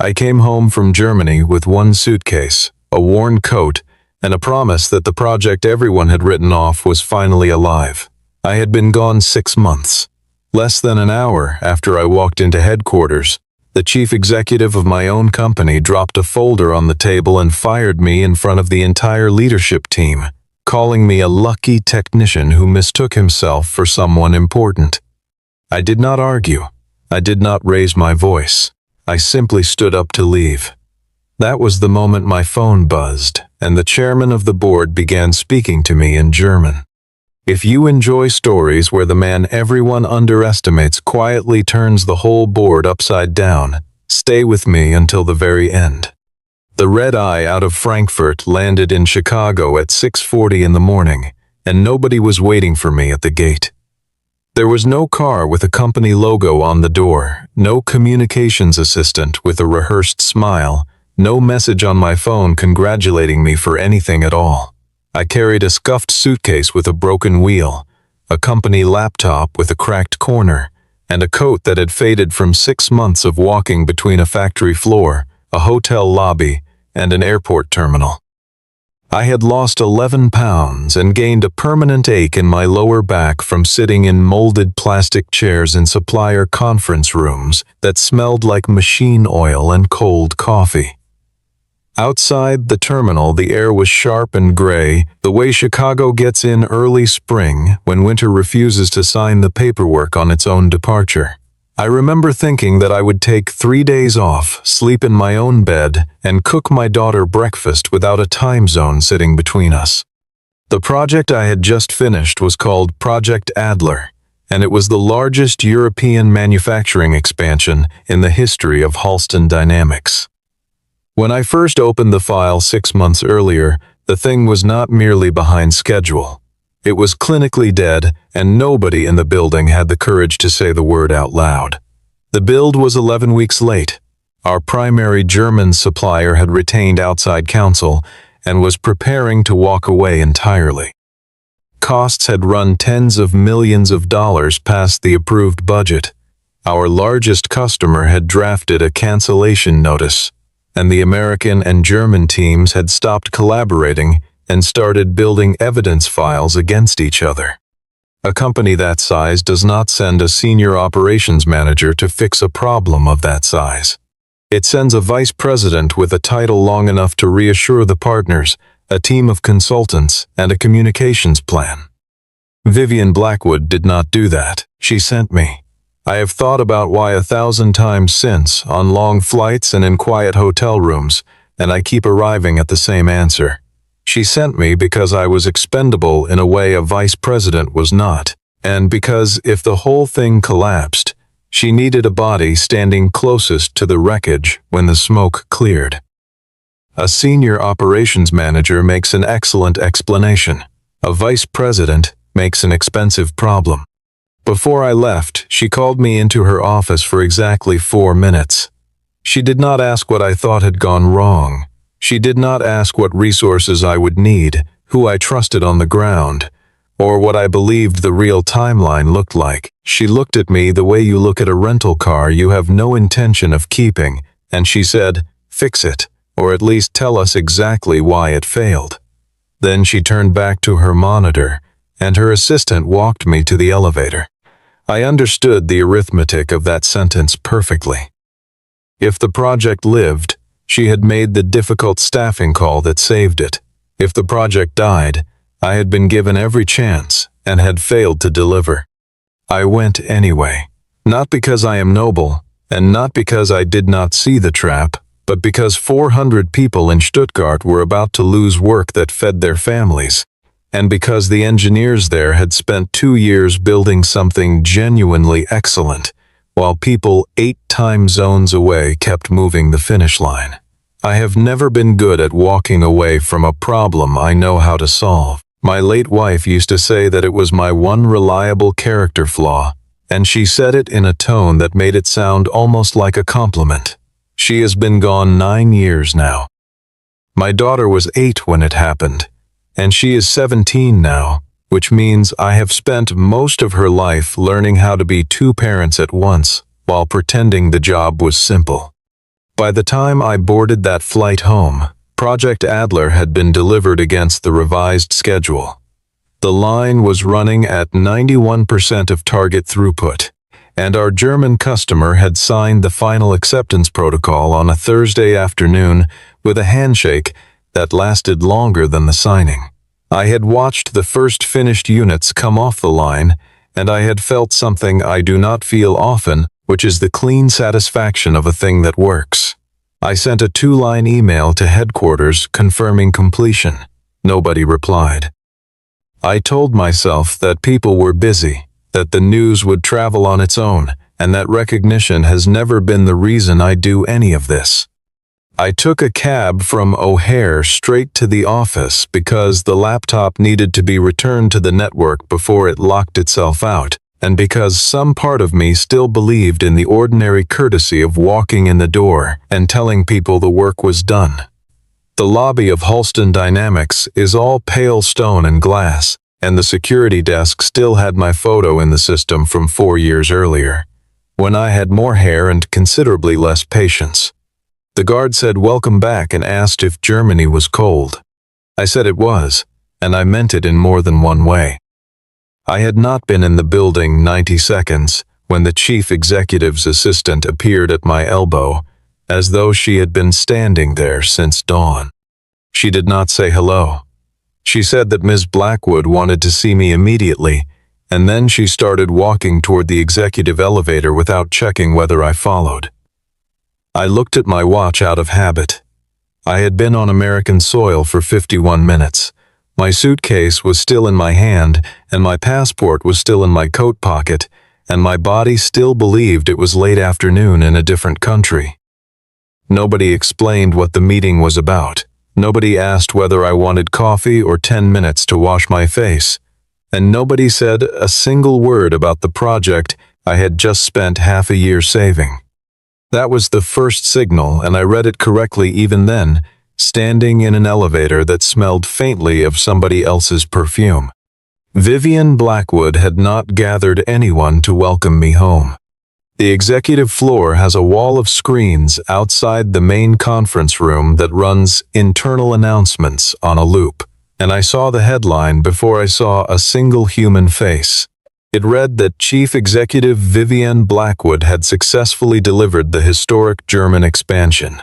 I came home from Germany with one suitcase, a worn coat, and a promise that the project everyone had written off was finally alive. I had been gone 6 months. Less than an hour after I walked into headquarters, the chief executive of my own company dropped a folder on the table and fired me in front of the entire leadership team, calling me a lucky technician who mistook himself for someone important. I did not argue. I did not raise my voice. I simply stood up to leave. That was the moment my phone buzzed, and the chairman of the board began speaking to me in German. If you enjoy stories where the man everyone underestimates quietly turns the whole board upside down, stay with me until the very end. The red-eye out of Frankfurt landed in Chicago at 6:40 in the morning, and nobody was waiting for me at the gate. There was no car with a company logo on the door, no communications assistant with a rehearsed smile, no message on my phone congratulating me for anything at all. I carried a scuffed suitcase with a broken wheel, a company laptop with a cracked corner, and a coat that had faded from 6 months of walking between a factory floor, a hotel lobby, and an airport terminal. I had lost 11 pounds and gained a permanent ache in my lower back from sitting in molded plastic chairs in supplier conference rooms that smelled like machine oil and cold coffee. Outside the terminal, the air was sharp and gray, the way Chicago gets in early spring when winter refuses to sign the paperwork on its own departure. I remember thinking that I would take 3 days off, sleep in my own bed, and cook my daughter breakfast without a time zone sitting between us. The project I had just finished was called Project Adler, and it was the largest European manufacturing expansion in the history of Halston Dynamics. When I first opened the file 6 months earlier, the thing was not merely behind schedule. It was clinically dead, and nobody in the building had the courage to say the word out loud. The build was 11 weeks late. Our primary German supplier had retained outside counsel and was preparing to walk away entirely. Costs had run tens of millions of dollars past the approved budget. Our largest customer had drafted a cancellation notice, and the American and German teams had stopped collaborating and started building evidence files against each other. A company that size does not send a senior operations manager to fix a problem of that size. It sends a vice president with a title long enough to reassure the partners, a team of consultants, and a communications plan. Vivian Blackwood did not do that. She sent me. I have thought about why 1,000 times since, on long flights and in quiet hotel rooms, and I keep arriving at the same answer. She sent me because I was expendable in a way a vice president was not, and because if the whole thing collapsed, she needed a body standing closest to the wreckage when the smoke cleared. A senior operations manager makes an excellent explanation. A vice president makes an expensive problem. Before I left, she called me into her office for exactly 4 minutes. She did not ask what I thought had gone wrong. She did not ask what resources I would need, who I trusted on the ground, or what I believed the real timeline looked like. She looked at me the way you look at a rental car you have no intention of keeping, and she said, "Fix it, or at least tell us exactly why it failed." Then she turned back to her monitor, and her assistant walked me to the elevator. I understood the arithmetic of that sentence perfectly. If the project lived, she had made the difficult staffing call that saved it. If the project died, I had been given every chance and had failed to deliver. I went anyway, not because I am noble, and not because I did not see the trap, but because 400 people in Stuttgart were about to lose work that fed their families, and because the engineers there had spent 2 years building something genuinely excellent, while people 8 time zones away kept moving the finish line. I have never been good at walking away from a problem I know how to solve. My late wife used to say that it was my one reliable character flaw, and she said it in a tone that made it sound almost like a compliment. She has been gone 9 years now. My daughter was 8 when it happened, and she is 17 now, which means I have spent most of her life learning how to be 2 parents at once while pretending the job was simple. By the time I boarded that flight home, Project Adler had been delivered against the revised schedule. The line was running at 91% of target throughput, and our German customer had signed the final acceptance protocol on a Thursday afternoon with a handshake that lasted longer than the signing. I had watched the first finished units come off the line, and I had felt something I do not feel often, which is the clean satisfaction of a thing that works. I sent a 2-line email to headquarters confirming completion. Nobody replied. I told myself that people were busy, that the news would travel on its own, and that recognition has never been the reason I do any of this. I took a cab from O'Hare straight to the office because the laptop needed to be returned to the network before it locked itself out, and because some part of me still believed in the ordinary courtesy of walking in the door and telling people the work was done. The lobby of Halston Dynamics is all pale stone and glass, and the security desk still had my photo in the system from 4 years earlier, when I had more hair and considerably less patience. The guard said welcome back and asked if Germany was cold. I said it was, and I meant it in more than one way. I had not been in the building 90 seconds when the chief executive's assistant appeared at my elbow, as though she had been standing there since dawn. She did not say hello. She said that Ms. Blackwood wanted to see me immediately, and then she started walking toward the executive elevator without checking whether I followed. I looked at my watch out of habit. I had been on American soil for 51 minutes. My suitcase was still in my hand, and my passport was still in my coat pocket, and my body still believed it was late afternoon in a different country. Nobody explained what the meeting was about. Nobody asked whether I wanted coffee or 10 minutes to wash my face. And nobody said a single word about the project I had just spent half a year saving. That was the first signal, and I read it correctly even then, standing in an elevator that smelled faintly of somebody else's perfume. Vivian Blackwood had not gathered anyone to welcome me home. The executive floor has a wall of screens outside the main conference room that runs internal announcements on a loop, and I saw the headline before I saw a single human face. It read that Chief Executive Vivian Blackwood had successfully delivered the historic German expansion.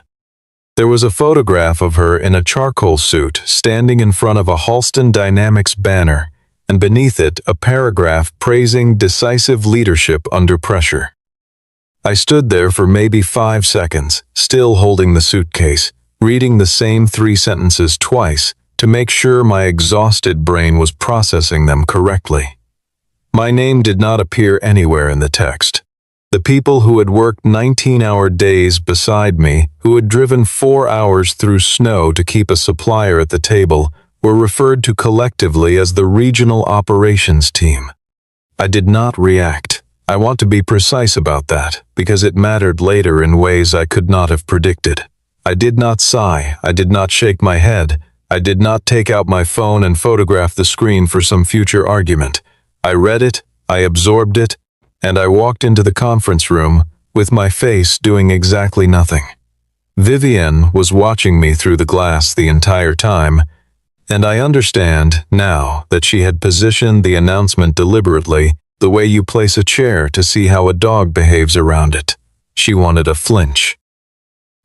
There was a photograph of her in a charcoal suit standing in front of a Halston Dynamics banner, and beneath it a paragraph praising decisive leadership under pressure. I stood there for maybe 5 seconds, still holding the suitcase, reading the same 3 sentences twice to make sure my exhausted brain was processing them correctly. My name did not appear anywhere in the text. The people who had worked 19-hour days beside me, who had driven 4 hours through snow to keep a supplier at the table, were referred to collectively as the Regional Operations Team. I did not react. I want to be precise about that, because it mattered later in ways I could not have predicted. I did not sigh. I did not shake my head. I did not take out my phone and photograph the screen for some future argument. I read it, I absorbed it, and I walked into the conference room with my face doing exactly nothing. Vivian was watching me through the glass the entire time, and I understand now that she had positioned the announcement deliberately the way you place a chair to see how a dog behaves around it. She wanted a flinch.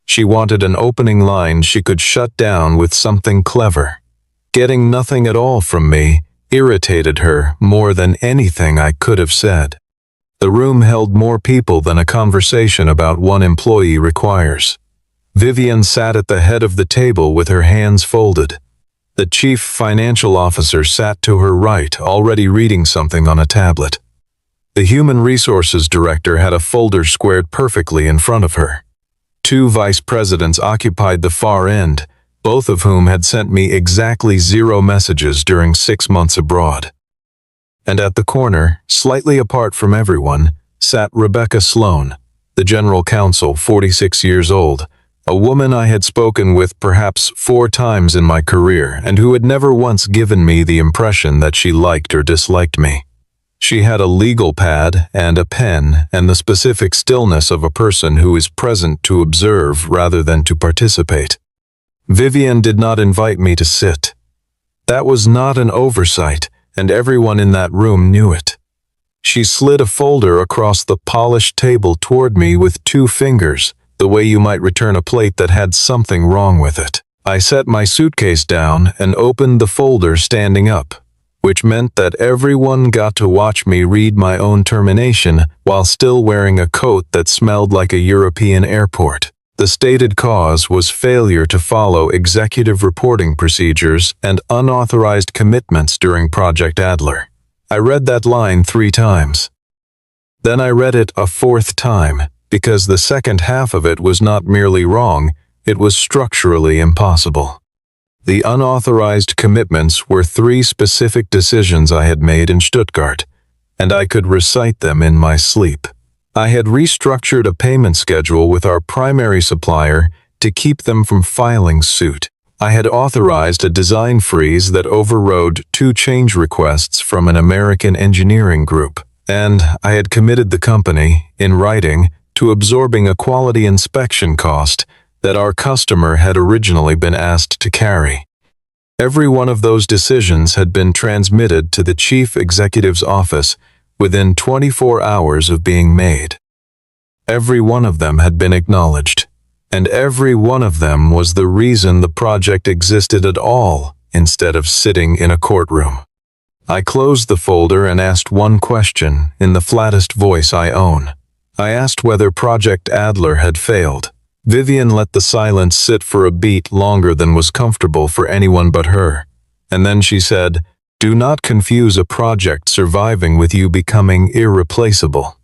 She wanted an opening line she could shut down with something clever. Getting nothing at all from me irritated her more than anything I could have said. The room held more people than a conversation about one employee requires. Vivian sat at the head of the table with her hands folded. The chief financial officer sat to her right, already reading something on a tablet. The human resources director had a folder squared perfectly in front of her. 2 vice presidents occupied the far end, both of whom had sent me exactly 0 messages during 6 months abroad. And at the corner, slightly apart from everyone, sat Rebecca Sloan, the general counsel, 46 years old, a woman I had spoken with perhaps 4 times in my career and who had never once given me the impression that she liked or disliked me. She had a legal pad and a pen and the specific stillness of a person who is present to observe rather than to participate. Vivian did not invite me to sit. That was not an oversight, and everyone in that room knew it. She slid a folder across the polished table toward me with 2 fingers, the way you might return a plate that had something wrong with it. I set my suitcase down and opened the folder standing up, which meant that everyone got to watch me read my own termination while still wearing a coat that smelled like a European airport. The stated cause was failure to follow executive reporting procedures and unauthorized commitments during Project Adler. I read that line 3 times. Then I read it a 4th time, because the second half of it was not merely wrong, it was structurally impossible. The unauthorized commitments were 3 specific decisions I had made in Stuttgart, and I could recite them in my sleep. I had restructured a payment schedule with our primary supplier to keep them from filing suit. I had authorized a design freeze that overrode 2 change requests from an American engineering group, and I had committed the company, in writing, to absorbing a quality inspection cost that our customer had originally been asked to carry. Every one of those decisions had been transmitted to the chief executive's office within 24 hours of being made. Every one of them had been acknowledged, and every one of them was the reason the project existed at all instead of sitting in a courtroom. I closed the folder and asked one question in the flattest voice I own. I asked whether Project Adler had failed. Vivian let the silence sit for a beat longer than was comfortable for anyone but her, and then she said, "Do not confuse a project surviving with you becoming irreplaceable."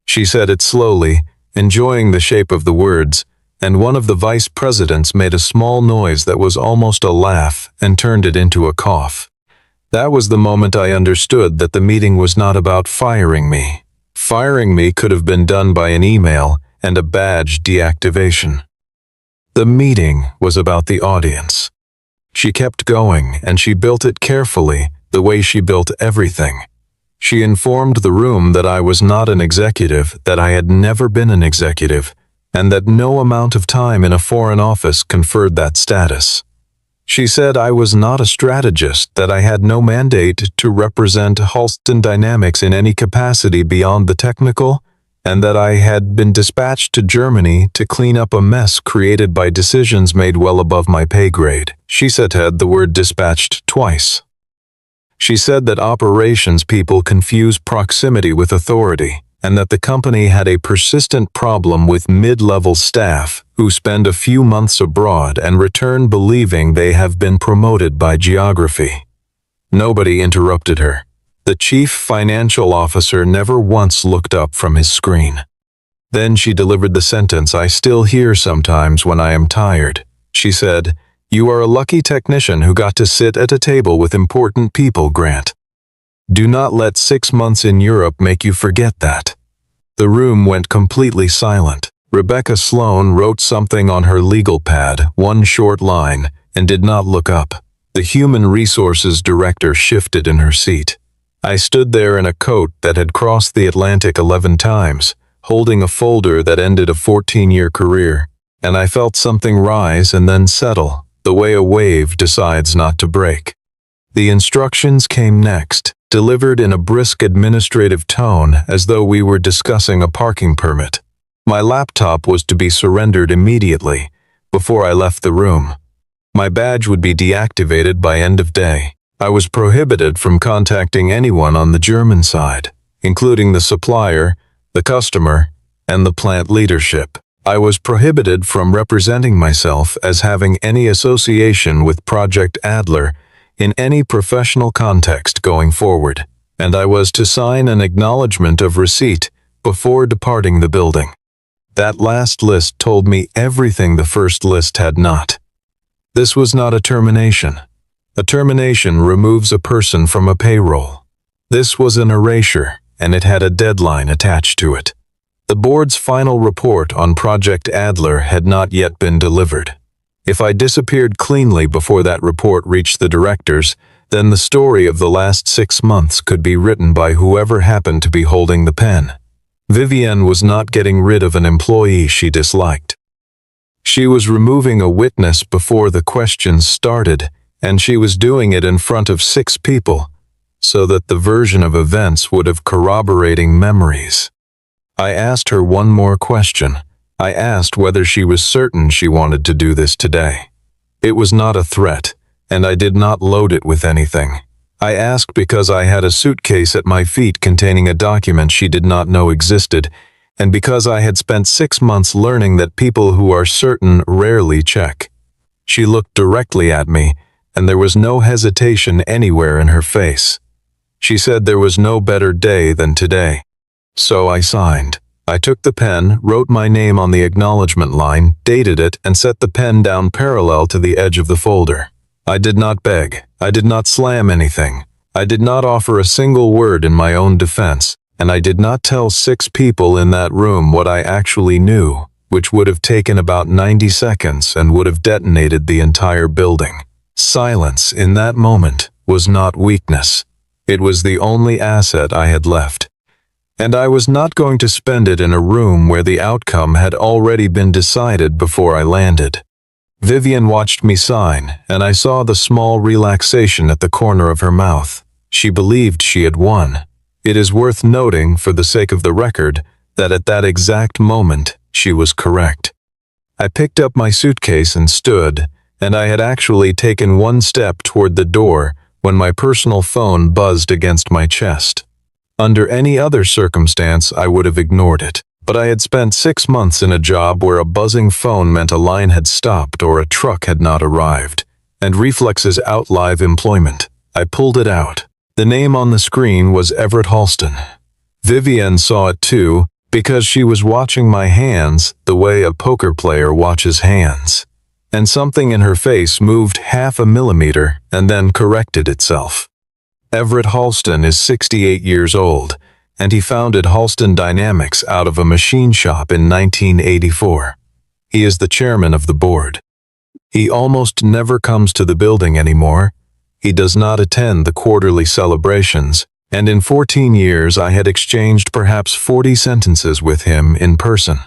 She said it slowly, enjoying the shape of the words, and one of the vice presidents made a small noise that was almost a laugh and turned it into a cough. That was the moment I understood that the meeting was not about firing me. Firing me could have been done by an email and a badge deactivation. The meeting was about the audience. She kept going, and she built it carefully, the way she built everything. She informed the room that I was not an executive, that I had never been an executive, and that no amount of time in a foreign office conferred that status. She said I was not a strategist, that I had no mandate to represent Halston Dynamics in any capacity beyond the technical, and that I had been dispatched to Germany to clean up a mess created by decisions made well above my pay grade. She said the word dispatched twice. She said that operations people confuse proximity with authority, and that the company had a persistent problem with mid-level staff who spend a few months abroad and return believing they have been promoted by geography. Nobody interrupted her. The chief financial officer never once looked up from his screen. Then she delivered the sentence I still hear sometimes when I am tired. She said, "You are a lucky technician who got to sit at a table with important people, Grant. Do not let 6 months in Europe make you forget that." The room went completely silent. Rebecca Sloan wrote something on her legal pad, one short line, and did not look up. The human resources director shifted in her seat. I stood there in a coat that had crossed the Atlantic 11 times, holding a folder that ended a 14-year career, and I felt something rise and then settle, the way a wave decides not to break. The instructions came next, delivered in a brisk administrative tone as though we were discussing a parking permit. My laptop was to be surrendered immediately, before I left the room. My badge would be deactivated by end of day. I was prohibited from contacting anyone on the German side, including the supplier, the customer, and the plant leadership. I was prohibited from representing myself as having any association with Project Adler in any professional context going forward, and I was to sign an acknowledgement of receipt before departing the building. That last list told me everything the first list had not. This was not a termination. A termination removes a person from a payroll. This was an erasure, and it had a deadline attached to it. The board's final report on Project Adler had not yet been delivered. If I disappeared cleanly before that report reached the directors, then the story of the last 6 months could be written by whoever happened to be holding the pen. Vivienne was not getting rid of an employee she disliked. She was removing a witness before the questions started, and she was doing it in front of 6 people, so that the version of events would have corroborating memories. I asked her one more question. I asked whether she was certain she wanted to do this today. It was not a threat, and I did not load it with anything. I asked because I had a suitcase at my feet containing a document she did not know existed, and because I had spent 6 months learning that people who are certain rarely check. She looked directly at me, and there was no hesitation anywhere in her face. She said there was no better day than today. So I signed. I took the pen, wrote my name on the acknowledgement line, dated it, and set the pen down parallel to the edge of the folder. I did not beg. I did not slam anything. I did not offer a single word in my own defense, and I did not tell 6 people in that room what I actually knew, which would have taken about 90 seconds and would have detonated the entire building. Silence in that moment was not weakness. It was the only asset I had left. And I was not going to spend it in a room where the outcome had already been decided before I landed. Vivienne watched me sign, and I saw the small relaxation at the corner of her mouth. She believed she had won. It is worth noting, for the sake of the record, that at that exact moment, she was correct. I picked up my suitcase and stood, and I had actually taken one step toward the door when my personal phone buzzed against my chest. Under any other circumstance, I would have ignored it. But I had spent 6 months in a job where a buzzing phone meant a line had stopped or a truck had not arrived, and reflexes outlive employment. I pulled it out. The name on the screen was Everett Halston. Vivienne saw it too, because she was watching my hands the way a poker player watches hands. And something in her face moved 0.5 millimeter and then corrected itself. Everett Halston is 68 years old, and he founded Halston Dynamics out of a machine shop in 1984. He is the chairman of the board. He almost never comes to the building anymore. He does not attend the quarterly celebrations, and in 14 years I had exchanged perhaps 40 sentences with him in person.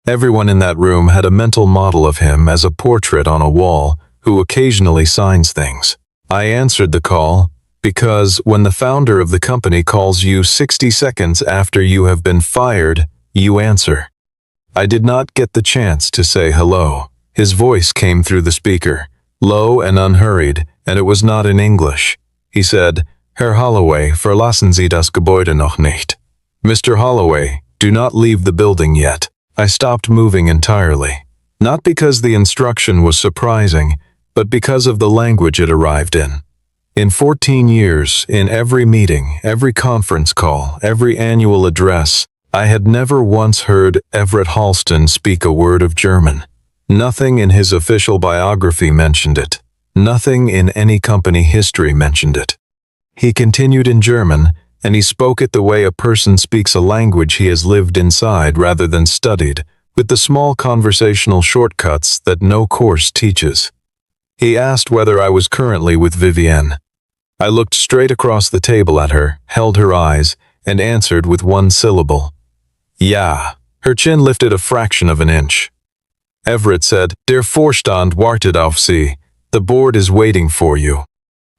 Everyone in that room had a mental model of him as a portrait on a wall who occasionally signs things. I answered the call, because when the founder of the company calls you 60 seconds after you have been fired, you answer. I did not get the chance to say hello. His voice came through the speaker, low and unhurried, and it was not in English. He said, "Herr Holloway, verlassen Sie das Gebäude noch nicht." Mr. Holloway, do not leave the building yet. I stopped moving entirely. Not because the instruction was surprising, but because of the language it arrived in. In 14 years, in every meeting, every conference call, every annual address, I had never once heard Everett Halston speak a word of German. Nothing in his official biography mentioned it. Nothing in any company history mentioned it. He continued in German, and he spoke it the way a person speaks a language he has lived inside rather than studied, with the small conversational shortcuts that no course teaches. He asked whether I was currently with Vivienne. I looked straight across the table at her, held her eyes, and answered with one syllable. Ja. Her chin lifted a fraction of an inch. Everett said, Der Vorstand wartet auf Sie. The board is waiting for you.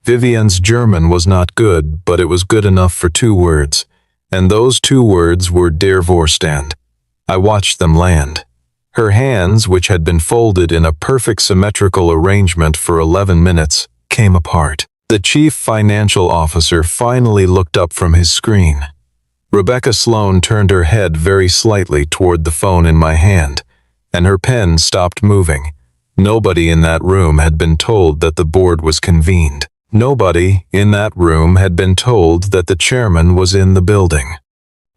Vivienne's German was not good, but it was good enough for 2 words, and those 2 words were Der Vorstand. I watched them land. Her hands, which had been folded in a perfect symmetrical arrangement for 11 minutes, came apart. The chief financial officer finally looked up from his screen. Rebecca Sloan turned her head very slightly toward the phone in my hand, and her pen stopped moving. Nobody in that room had been told that the board was convened. Nobody in that room had been told that the chairman was in the building.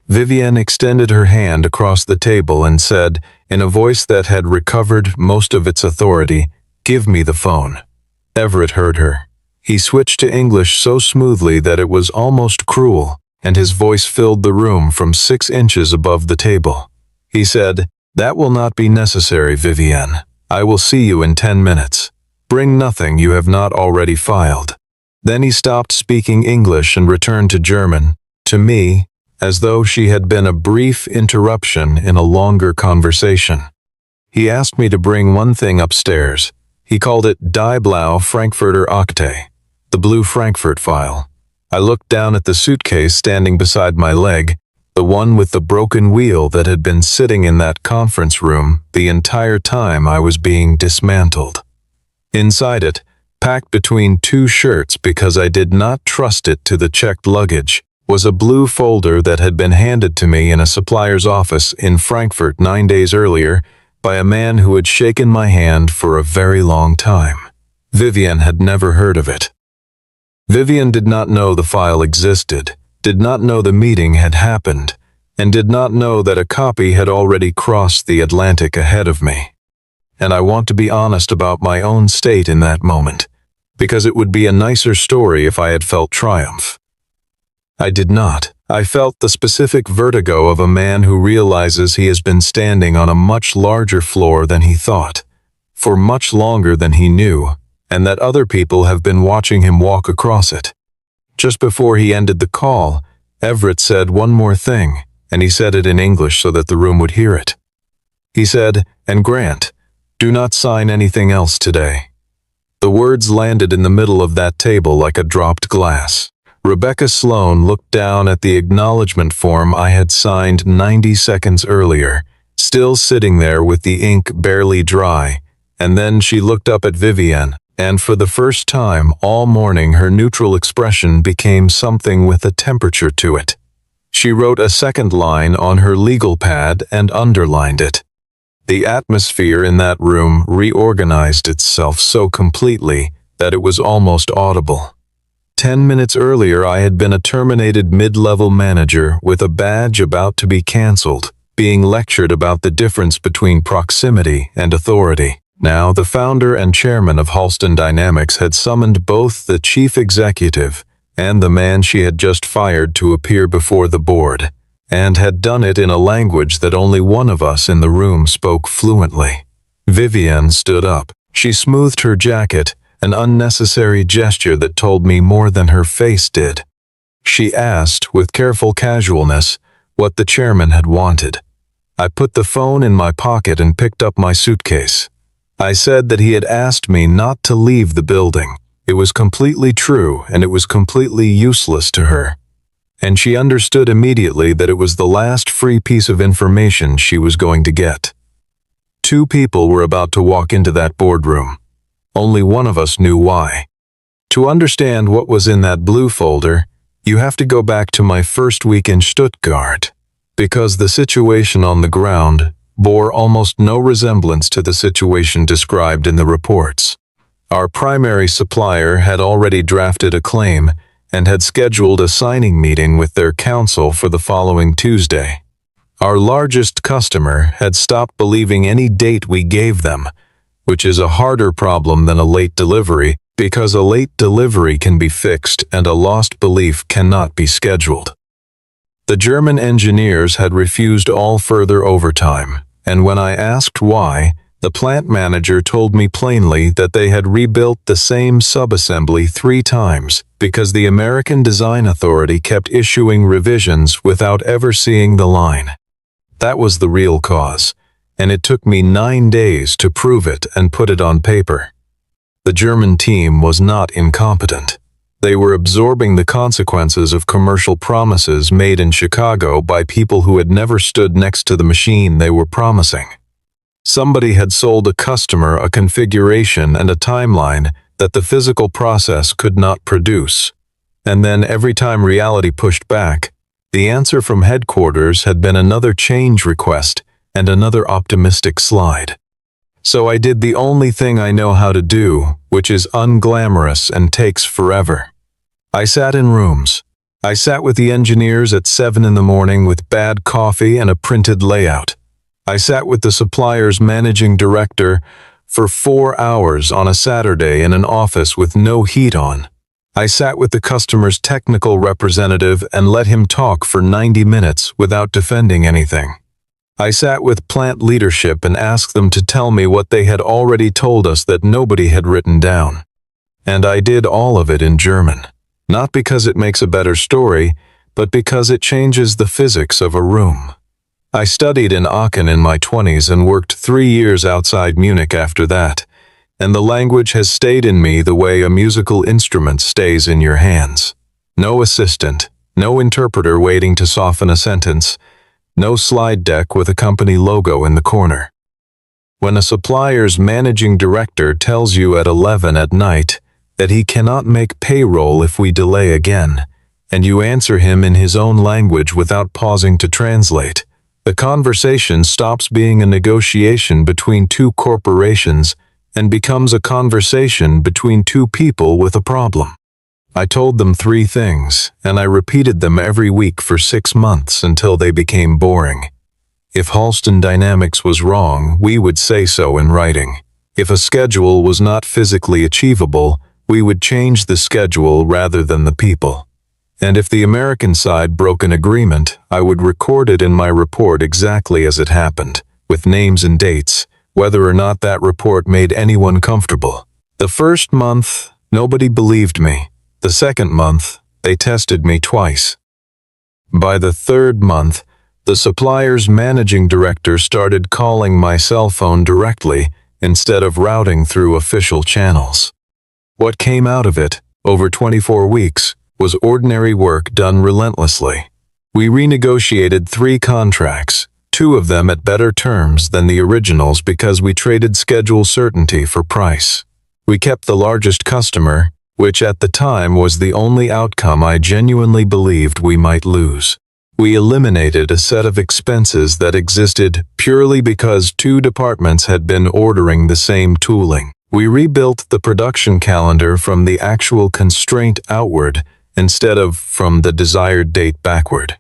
Vivienne extended her hand across the table and said, in a voice that had recovered most of its authority, "Give me the phone." Everett heard her. He switched to English so smoothly that it was almost cruel, and his voice filled the room from 6 inches above the table. He said, "That will not be necessary, Vivienne. I will see you in 10 minutes. Bring nothing you have not already filed." Then he stopped speaking English and returned to German, to me, as though she had been a brief interruption in a longer conversation. He asked me to bring one thing upstairs. He called it Die Blaue Frankfurter Akte, the blue Frankfurt file. I looked down at the suitcase standing beside my leg, the one with the broken wheel that had been sitting in that conference room the entire time I was being dismantled. Inside it, packed between two shirts because I did not trust it to the checked luggage, was a blue folder that had been handed to me in a supplier's office in Frankfurt 9 days earlier by a man who had shaken my hand for a very long time. Vivian had never heard of it. Vivian did not know the file existed, did not know the meeting had happened, and did not know that a copy had already crossed the Atlantic ahead of me. And I want to be honest about my own state in that moment, because it would be a nicer story if I had felt triumph. I did not. I felt the specific vertigo of a man who realizes he has been standing on a much larger floor than he thought, for much longer than he knew, and that other people have been watching him walk across it. Just before he ended the call, Everett said one more thing, and he said it in English so that the room would hear it. He said, "And Grant, do not sign anything else today." The words landed in the middle of that table like a dropped glass. Rebecca Sloan looked down at the acknowledgement form I had signed 90 seconds earlier, still sitting there with the ink barely dry, and then she looked up at Vivian, and for the first time all morning her neutral expression became something with a temperature to it. She wrote a second line on her legal pad and underlined it. The atmosphere in that room reorganized itself so completely that it was almost audible. 10 minutes earlier I had been a terminated mid-level manager with a badge about to be cancelled, being lectured about the difference between proximity and authority. Now the founder and chairman of Halston Dynamics had summoned both the chief executive and the man she had just fired to appear before the board, and had done it in a language that only one of us in the room spoke fluently. Vivian stood up. She smoothed her jacket, an unnecessary gesture that told me more than her face did. She asked, with careful casualness, what the chairman had wanted. I put the phone in my pocket and picked up my suitcase. I said that he had asked me not to leave the building. It was completely true, and it was completely useless to her. And she understood immediately that it was the last free piece of information she was going to get. 2 people were about to walk into that boardroom. Only one of us knew why. To understand what was in that blue folder, you have to go back to my first week in Stuttgart, because the situation on the ground bore almost no resemblance to the situation described in the reports. Our primary supplier had already drafted a claim and had scheduled a signing meeting with their counsel for the following Tuesday. Our largest customer had stopped believing any date we gave them, which is a harder problem than a late delivery because a late delivery can be fixed and a lost belief cannot be scheduled. The German engineers had refused all further overtime, and when I asked why, the plant manager told me plainly that they had rebuilt the same subassembly 3 times because the American Design Authority kept issuing revisions without ever seeing the line. That was the real cause, and it took me 9 days to prove it and put it on paper. The German team was not incompetent. They were absorbing the consequences of commercial promises made in Chicago by people who had never stood next to the machine they were promising. Somebody had sold a customer a configuration and a timeline that the physical process could not produce. And then every time reality pushed back, the answer from headquarters had been another change request and another optimistic slide. So I did the only thing I know how to do, which is unglamorous and takes forever. I sat in rooms. I sat with the engineers at 7 in the morning with bad coffee and a printed layout. I sat with the supplier's managing director for 4 hours on a Saturday in an office with no heat on. I sat with the customer's technical representative and let him talk for 90 minutes without defending anything. I sat with plant leadership and asked them to tell me what they had already told us that nobody had written down. And I did all of it in German. Not because it makes a better story, but because it changes the physics of a room. I studied in Aachen in my 20s and worked 3 years outside Munich after that, and the language has stayed in me the way a musical instrument stays in your hands. No assistant, no interpreter waiting to soften a sentence, no slide deck with a company logo in the corner. When a supplier's managing director tells you at 11 at night that he cannot make payroll if we delay again, and you answer him in his own language without pausing to translate, the conversation stops being a negotiation between two corporations and becomes a conversation between two people with a problem. I told them 3 things, and I repeated them every week for 6 months until they became boring. If Halston Dynamics was wrong, we would say so in writing. If a schedule was not physically achievable, we would change the schedule rather than the people. And if the American side broke an agreement, I would record it in my report exactly as it happened, with names and dates, whether or not that report made anyone comfortable. The first month, nobody believed me. The second month, they tested me twice. By the third month, the supplier's managing director started calling my cell phone directly instead of routing through official channels. What came out of it, over 24 weeks, was ordinary work done relentlessly. We renegotiated 3 contracts, 2 of them at better terms than the originals because we traded schedule certainty for price. We kept the largest customer, which at the time was the only outcome I genuinely believed we might lose. We eliminated a set of expenses that existed purely because 2 departments had been ordering the same tooling. We rebuilt the production calendar from the actual constraint outward instead of from the desired date backward.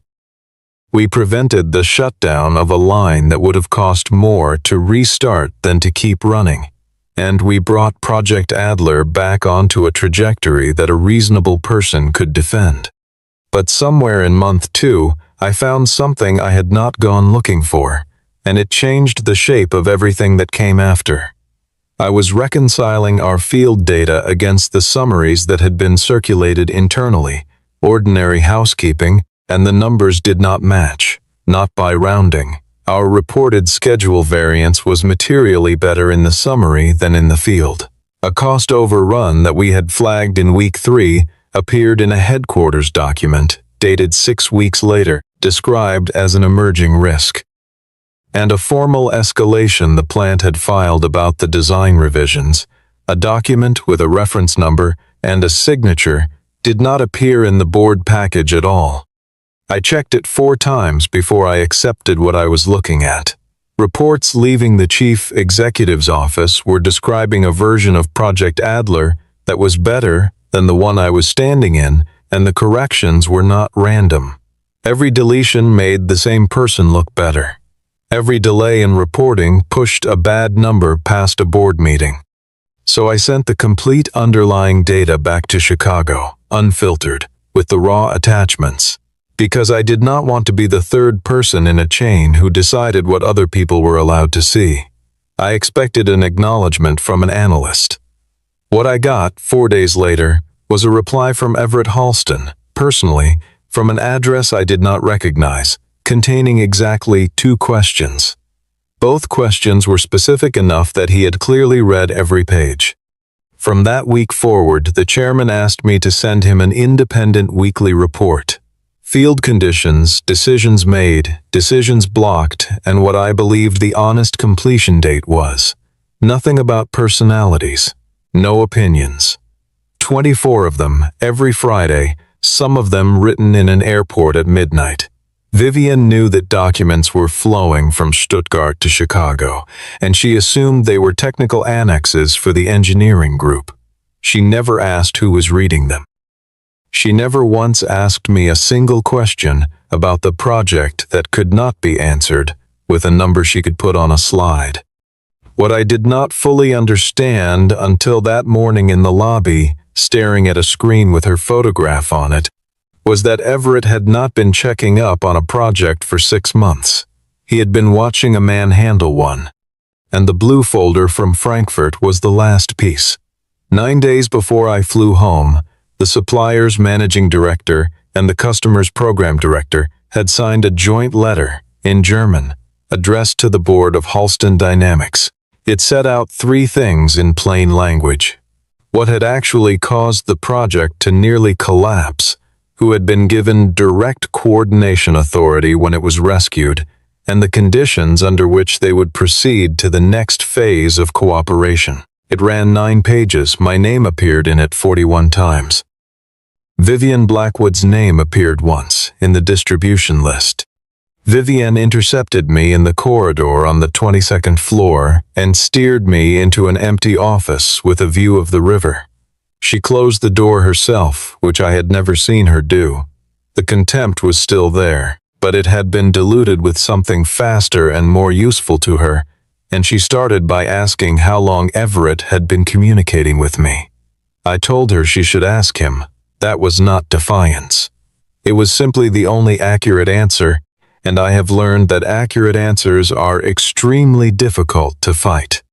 We prevented the shutdown of a line that would have cost more to restart than to keep running. And we brought Project Adler back onto a trajectory that a reasonable person could defend. But somewhere in month 2, I found something I had not gone looking for, and it changed the shape of everything that came after. I was reconciling our field data against the summaries that had been circulated internally, ordinary housekeeping, and the numbers did not match, not by rounding. Our reported schedule variance was materially better in the summary than in the field. A cost overrun that we had flagged in week 3 appeared in a headquarters document, dated 6 weeks later, described as an emerging risk. And a formal escalation the plant had filed about the design revisions, a document with a reference number and a signature, did not appear in the board package at all. I checked it 4 times before I accepted what I was looking at. Reports leaving the chief executive's office were describing a version of Project Adler that was better than the one I was standing in, and the corrections were not random. Every deletion made the same person look better. Every delay in reporting pushed a bad number past a board meeting. So I sent the complete underlying data back to Chicago, unfiltered, with the raw attachments, because I did not want to be the third person in a chain who decided what other people were allowed to see. I expected an acknowledgement from an analyst. What I got 4 days later was a reply from Everett Halston, personally, from an address I did not recognize, containing exactly 2 questions. Both questions were specific enough that he had clearly read every page. From that week forward, the chairman asked me to send him an independent weekly report. Field conditions, decisions made, decisions blocked, and what I believed the honest completion date was. Nothing about personalities. No opinions. 24 of them, every Friday, some of them written in an airport at midnight. Vivian knew that documents were flowing from Stuttgart to Chicago, and she assumed they were technical annexes for the engineering group. She never asked who was reading them. She never once asked me a single question about the project that could not be answered with a number she could put on a slide. What I did not fully understand until that morning in the lobby, staring at a screen with her photograph on it, was that Everett had not been checking up on a project for 6 months. He had been watching a man handle one. And the blue folder from Frankfurt was the last piece. 9 days before I flew home, the supplier's managing director and the customer's program director had signed a joint letter in German addressed to the board of Halston Dynamics. It set out 3 things in plain language: what had actually caused the project to nearly collapse, who had been given direct coordination authority when it was rescued, and the conditions under which they would proceed to the next phase of cooperation. It ran 9 pages. My name appeared in it 41 times. Vivian Blackwood's name appeared once in the distribution list. Vivian intercepted me in the corridor on the 22nd floor and steered me into an empty office with a view of the river. She closed the door herself, which I had never seen her do. The contempt was still there, but it had been diluted with something faster and more useful to her, and she started by asking how long Everett had been communicating with me. I told her she should ask him. That was not defiance. It was simply the only accurate answer, and I have learned that accurate answers are extremely difficult to fight.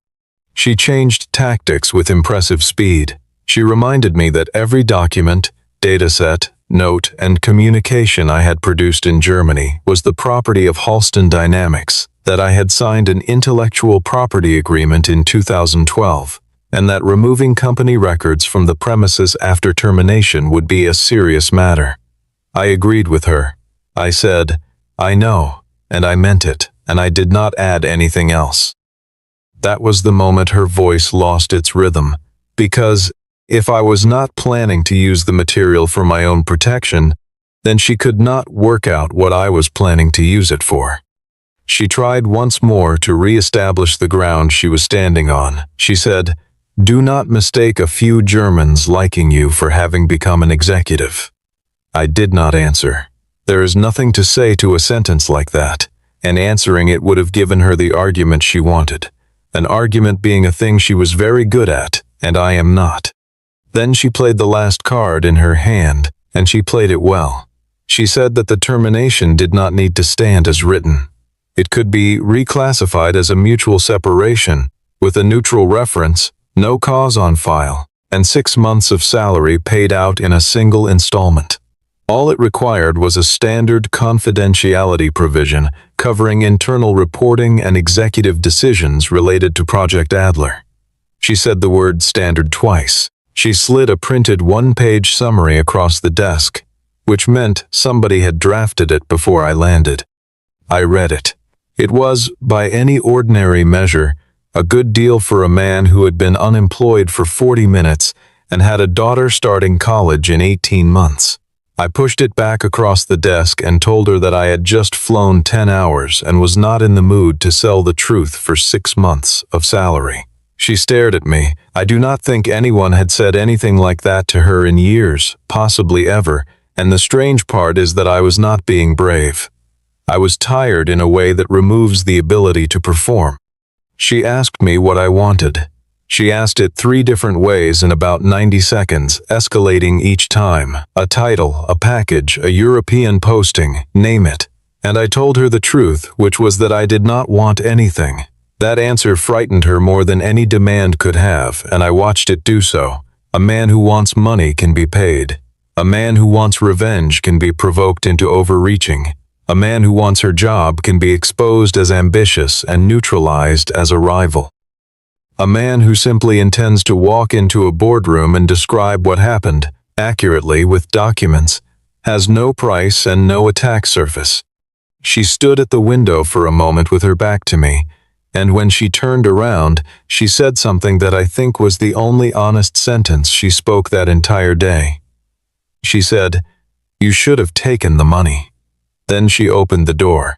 She changed tactics with impressive speed. She reminded me that every document, dataset, note, and communication I had produced in Germany was the property of Halston Dynamics, that I had signed an intellectual property agreement in 2012, and that removing company records from the premises after termination would be a serious matter. I agreed with her. I said, "I know," and I meant it, and I did not add anything else. That was the moment her voice lost its rhythm, because if I was not planning to use the material for my own protection, then she could not work out what I was planning to use it for. She tried once more to re-establish the ground she was standing on. She said, "Do not mistake a few Germans liking you for having become an executive." I did not answer. There is nothing to say to a sentence like that, and answering it would have given her the argument she wanted, an argument being a thing she was very good at, and I am not. Then she played the last card in her hand, and she played it well. She said that the termination did not need to stand as written. It could be reclassified as a mutual separation, with a neutral reference, no cause on file, and 6 months of salary paid out in a single installment. All it required was a standard confidentiality provision covering internal reporting and executive decisions related to Project Adler. She said the word standard twice. She slid a printed 1-page summary across the desk, which meant somebody had drafted it before I landed. I read it. It was, by any ordinary measure, a good deal for a man who had been unemployed for 40 minutes and had a daughter starting college in 18 months. I pushed it back across the desk and told her that I had just flown 10 hours and was not in the mood to sell the truth for 6 months of salary. She stared at me. I do not think anyone had said anything like that to her in years, possibly ever, and the strange part is that I was not being brave. I was tired in a way that removes the ability to perform. She asked me what I wanted. She asked it 3 different ways in about 90 seconds, escalating each time. A title, a package, a European posting, name it. And I told her the truth, which was that I did not want anything. That answer frightened her more than any demand could have, and I watched it do so. A man who wants money can be paid. A man who wants revenge can be provoked into overreaching. A man who wants her job can be exposed as ambitious and neutralized as a rival. A man who simply intends to walk into a boardroom and describe what happened, accurately with documents, has no price and no attack surface. She stood at the window for a moment with her back to me, and when she turned around, she said something that I think was the only honest sentence she spoke that entire day. She said, "You should have taken the money." Then she opened the door.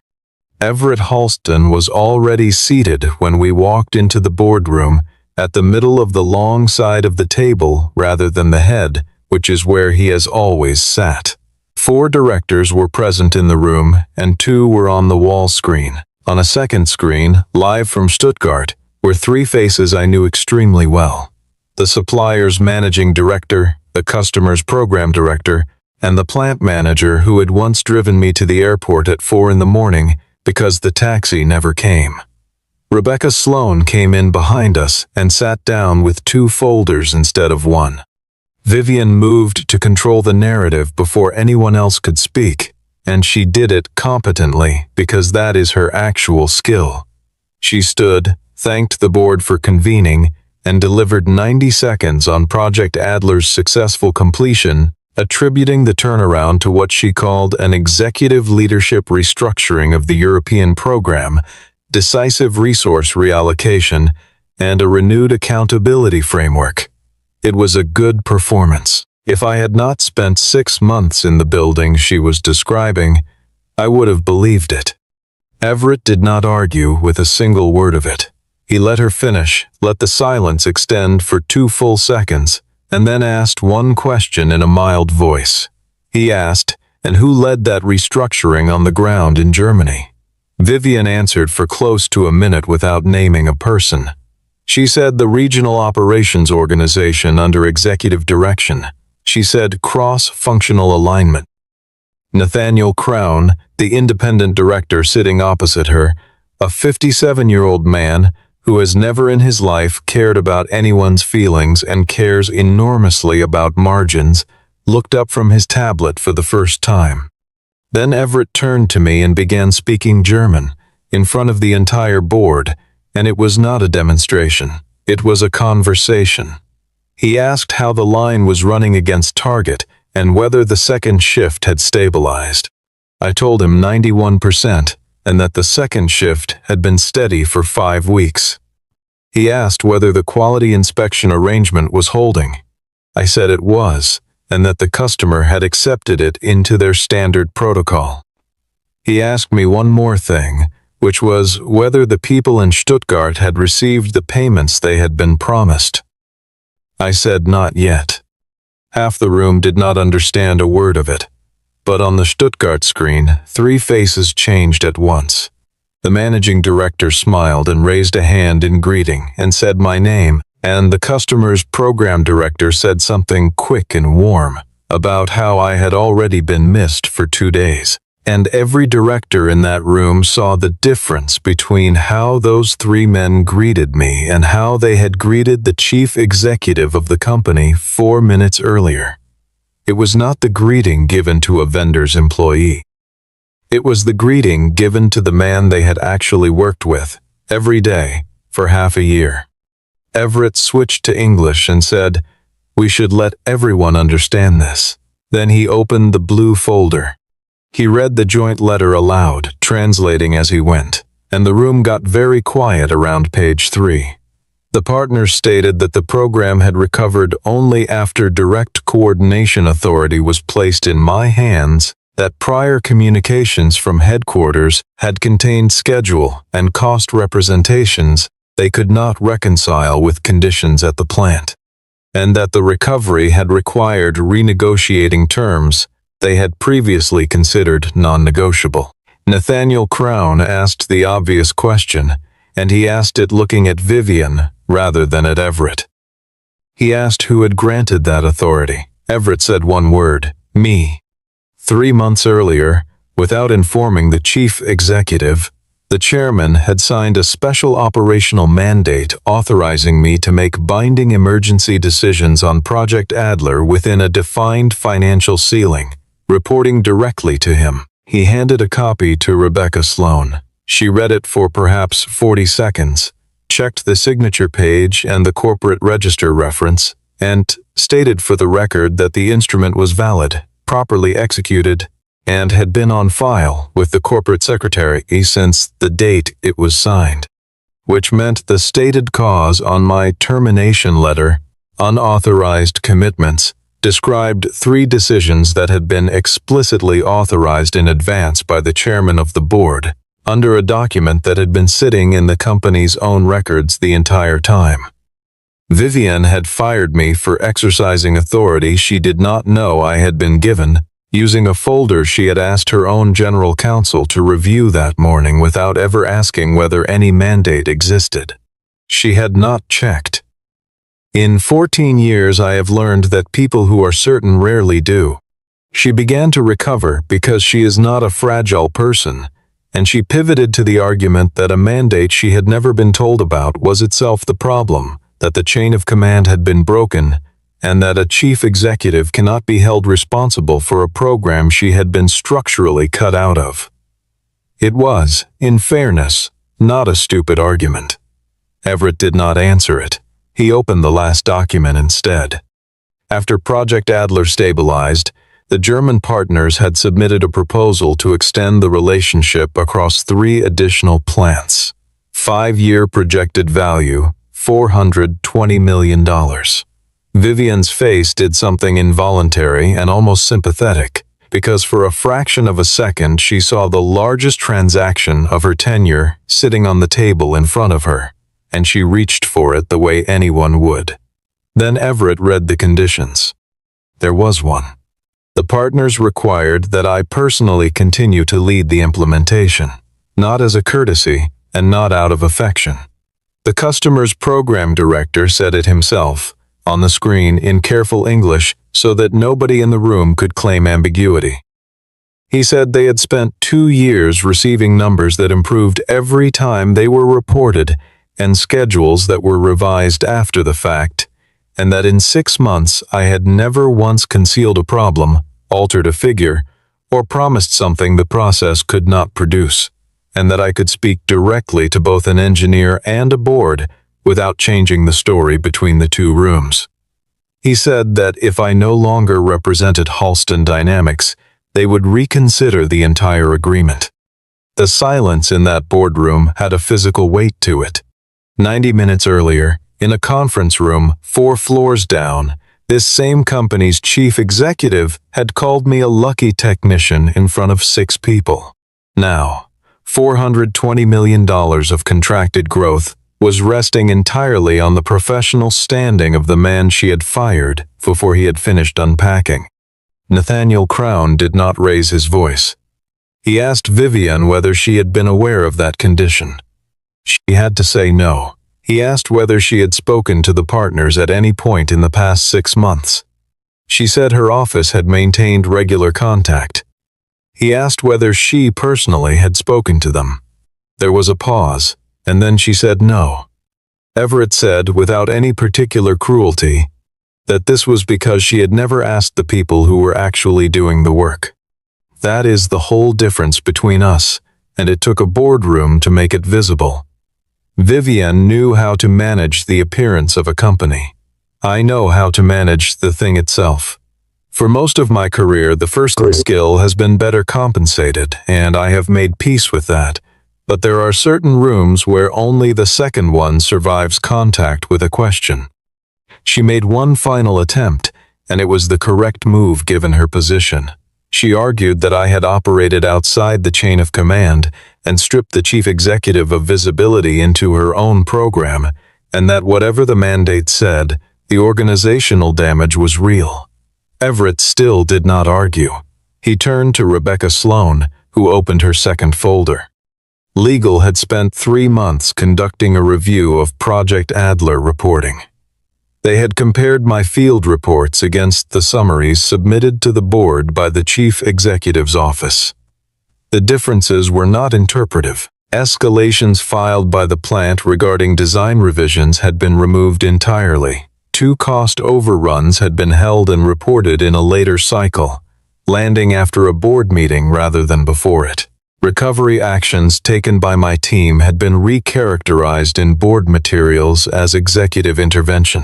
Everett Halston was already seated when we walked into the boardroom, at the middle of the long side of the table rather than the head, which is where he has always sat. 4 directors were present in the room, and 2 were on the wall screen. On a second screen, live from Stuttgart, were 3 faces I knew extremely well: the supplier's managing director, the customer's program director, and the plant manager who had once driven me to the airport at 4 in the morning because the taxi never came. Rebecca Sloan came in behind us and sat down with 2 folders instead of 1. Vivian moved to control the narrative before anyone else could speak, and she did it competently because that is her actual skill. She stood, thanked the board for convening, and delivered 90 seconds on Project Adler's successful completion, attributing the turnaround to what she called an executive leadership restructuring of the European program, decisive resource reallocation, and a renewed accountability framework. It was a good performance. If I had not spent 6 months in the building she was describing, I would have believed it. Everett did not argue with a single word of it. He let her finish, let the silence extend for 2 full seconds, and then asked one question in a mild voice. He asked, "And who led that restructuring on the ground in Germany?" Vivian answered for close to a minute without naming a person. She said the Regional Operations Organization under executive direction. She said cross-functional alignment. Nathaniel Crown, the independent director sitting opposite her, a 57-year-old man who has never in his life cared about anyone's feelings and cares enormously about margins, looked up from his tablet for the first time. Then Everett turned to me and began speaking German, in front of the entire board, and it was not a demonstration. It was a conversation. He asked how the line was running against target and whether the second shift had stabilized. I told him 91%, and that the second shift had been steady for 5 weeks. He asked whether the quality inspection arrangement was holding. I said it was, and that the customer had accepted it into their standard protocol. He asked me one more thing, which was whether the people in Stuttgart had received the payments they had been promised. I said not yet. Half the room did not understand a word of it, but on the Stuttgart screen, 3 faces changed at once. The managing director smiled and raised a hand in greeting and said my name, and the customer's program director said something quick and warm about how I had already been missed for 2 days. And every director in that room saw the difference between how those 3 men greeted me and how they had greeted the chief executive of the company 4 minutes earlier. It was not the greeting given to a vendor's employee. It was the greeting given to the man they had actually worked with, every day, for half a year. Everett switched to English and said, "We should let everyone understand this." Then he opened the blue folder. He read the joint letter aloud, translating as he went, and the room got very quiet around page 3. The partners stated that the program had recovered only after direct coordination authority was placed in my hands, that prior communications from headquarters had contained schedule and cost representations they could not reconcile with conditions at the plant, and that the recovery had required renegotiating terms they had previously considered non-negotiable. Nathaniel Crown asked the obvious question, and he asked it looking at Vivian rather than at Everett. He asked who had granted that authority. Everett said one word, "Me." 3 months earlier, without informing the chief executive, the chairman had signed a special operational mandate authorizing me to make binding emergency decisions on Project Adler within a defined financial ceiling, reporting directly to him. He handed a copy to Rebecca Sloan. She read it for perhaps 40 seconds, checked the signature page and the corporate register reference, and stated for the record that the instrument was valid, properly executed, and had been on file with the corporate secretary since the date it was signed, which meant the stated cause on my termination letter, unauthorized commitments, described 3 decisions that had been explicitly authorized in advance by the chairman of the board, under a document that had been sitting in the company's own records the entire time. Vivian had fired me for exercising authority she did not know I had been given, using a folder she had asked her own general counsel to review that morning without ever asking whether any mandate existed. She had not checked. In 14 years I have learned that people who are certain rarely do. She began to recover because she is not a fragile person, and she pivoted to the argument that a mandate she had never been told about was itself the problem, that the chain of command had been broken, and that a chief executive cannot be held responsible for a program she had been structurally cut out of. It was, in fairness, not a stupid argument. Everett did not answer it. He opened the last document instead. After Project Adler stabilized, the German partners had submitted a proposal to extend the relationship across 3 additional plants. 5-year projected value, $420 million. Vivian's face did something involuntary and almost sympathetic, because for a fraction of a second she saw the largest transaction of her tenure sitting on the table in front of her, and she reached for it the way anyone would. Then Everett read the conditions. There was one. The partners required that I personally continue to lead the implementation, not as a courtesy and not out of affection. The customer's program director said it himself, on the screen in careful English so that nobody in the room could claim ambiguity. He said they had spent 2 years receiving numbers that improved every time they were reported and schedules that were revised after the fact, and that in 6 months I had never once concealed a problem, altered a figure, or promised something the process could not produce, and that I could speak directly to both an engineer and a board without changing the story between the 2 rooms. He said that if I no longer represented Halston Dynamics, they would reconsider the entire agreement. The silence in that boardroom had a physical weight to it. 90 minutes earlier, in a conference room 4 floors down, this same company's chief executive had called me a lucky technician in front of 6 people. Now, $420 million of contracted growth was resting entirely on the professional standing of the man she had fired before he had finished unpacking. Nathaniel Crown did not raise his voice. He asked Vivian whether she had been aware of that condition. She had to say no. He asked whether she had spoken to the partners at any point in the past 6 months. She said her office had maintained regular contact. He asked whether she personally had spoken to them. There was a pause, and then she said no. Everett said, without any particular cruelty, that this was because she had never asked the people who were actually doing the work. That is the whole difference between us, and it took a boardroom to make it visible. Vivian knew how to manage the appearance of a company. I know how to manage the thing itself. For most of my career, the first skill has been better compensated, and I have made peace with that. But there are certain rooms where only the second one survives contact with a question. She made one final attempt, and it was the correct move given her position. She argued that I had operated outside the chain of command and stripped the chief executive of visibility into her own program, and that whatever the mandate said, the organizational damage was real. Everett still did not argue. He turned to Rebecca Sloan, who opened her second folder. Legal had spent 3 months conducting a review of Project Adler reporting. They had compared my field reports against the summaries submitted to the board by the chief executive's office. The differences were not interpretive. Escalations filed by the plant regarding design revisions had been removed entirely. 2 cost overruns had been held and reported in a later cycle, landing after a board meeting rather than before it. Recovery actions taken by my team had been recharacterized in board materials as executive intervention.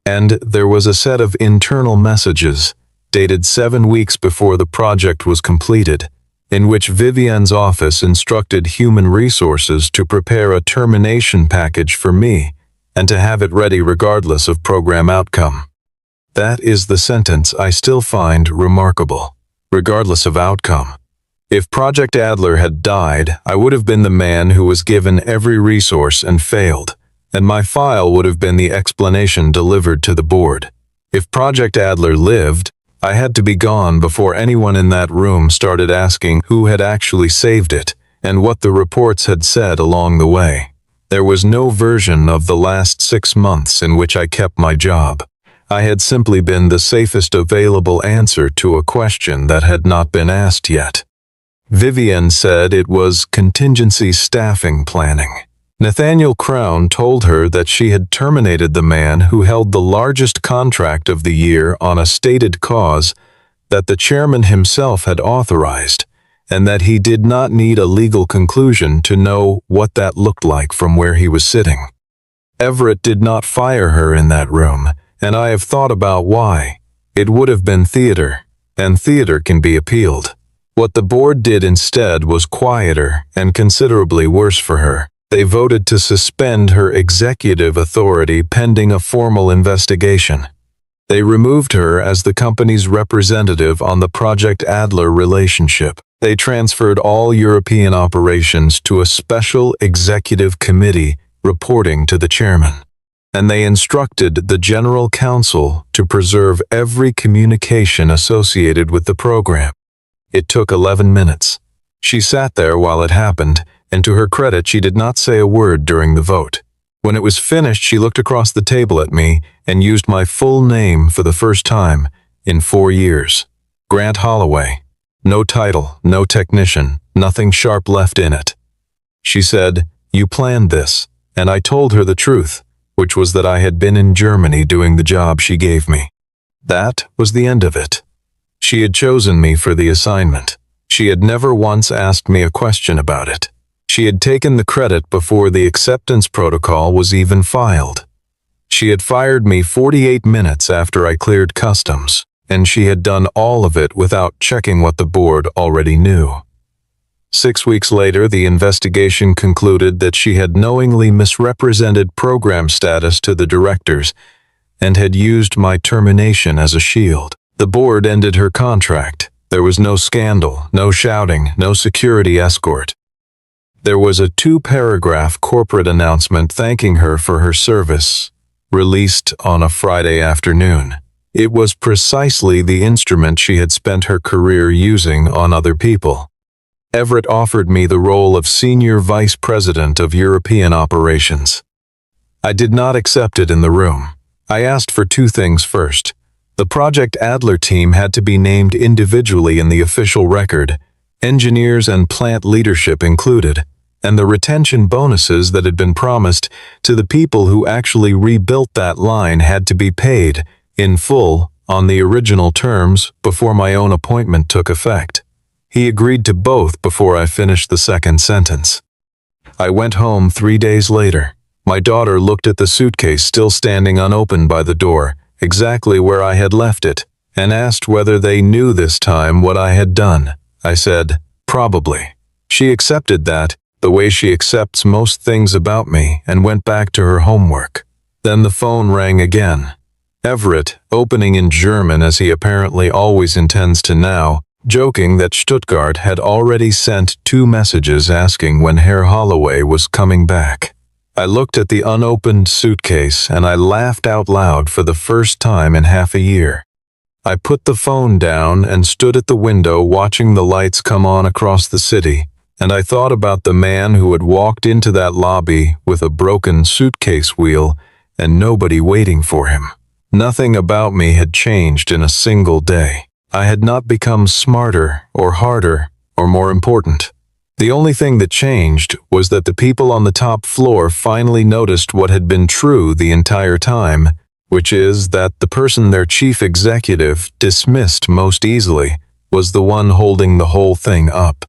And there was a set of internal messages, dated 7 weeks before the project was completed, in which Vivian's office instructed human resources to prepare a termination package for me and to have it ready regardless of program outcome. That is the sentence I still find remarkable, regardless of outcome. If Project Adler had died, I would have been the man who was given every resource and failed, and my file would have been the explanation delivered to the board. If Project Adler lived, I had to be gone before anyone in that room started asking who had actually saved it and what the reports had said along the way. There was no version of the last 6 months in which I kept my job. I had simply been the safest available answer to a question that had not been asked yet. Vivian said it was contingency staffing planning. Nathaniel Crown told her that she had terminated the man who held the largest contract of the year on a stated cause that the chairman himself had authorized, and that he did not need a legal conclusion to know what that looked like from where he was sitting. Everett did not fire her in that room, and I have thought about why. It would have been theater, and theater can be appealed. What the board did instead was quieter and considerably worse for her. They voted to suspend her executive authority pending a formal investigation. They removed her as the company's representative on the Project Adler relationship. They transferred all European operations to a special executive committee reporting to the chairman. And they instructed the general counsel to preserve every communication associated with the program. It took 11 minutes. She sat there while it happened, and to her credit, she did not say a word during the vote. When it was finished, she looked across the table at me and used my full name for the first time in 4 years. Grant Holloway. No title, no technician, nothing sharp left in it. She said, "You planned this," and I told her the truth, which was that I had been in Germany doing the job she gave me. That was the end of it. She had chosen me for the assignment. She had never once asked me a question about it. She had taken the credit before the acceptance protocol was even filed. She had fired me 48 minutes after I cleared customs, and she had done all of it without checking what the board already knew. 6 weeks later, the investigation concluded that she had knowingly misrepresented program status to the directors and had used my termination as a shield. The board ended her contract. There was no scandal, no shouting, no security escort. There was a 2-paragraph corporate announcement thanking her for her service, released on a Friday afternoon. It was precisely the instrument she had spent her career using on other people. Everett offered me the role of Senior Vice President of European Operations. I did not accept it in the room. I asked for 2 things first. The Project Adler team had to be named individually in the official record, engineers and plant leadership included, and the retention bonuses that had been promised to the people who actually rebuilt that line had to be paid in full on the original terms before my own appointment took effect. He agreed to both before I finished the second sentence. I went home 3 days later. My daughter looked at the suitcase still standing unopened by the door, exactly where I had left it, and asked whether they knew this time what I had done. I said, "Probably." She accepted that, the way she accepts most things about me, and went back to her homework. Then the phone rang again. Everett, opening in German as he apparently always intends to now, joking that Stuttgart had already sent 2 messages asking when Herr Holloway was coming back. I looked at the unopened suitcase and I laughed out loud for the first time in half a year. I put the phone down and stood at the window watching the lights come on across the city, and I thought about the man who had walked into that lobby with a broken suitcase wheel and nobody waiting for him. Nothing about me had changed in a single day. I had not become smarter or harder or more important. The only thing that changed was that the people on the top floor finally noticed what had been true the entire time, which is that the person their chief executive dismissed most easily was the one holding the whole thing up.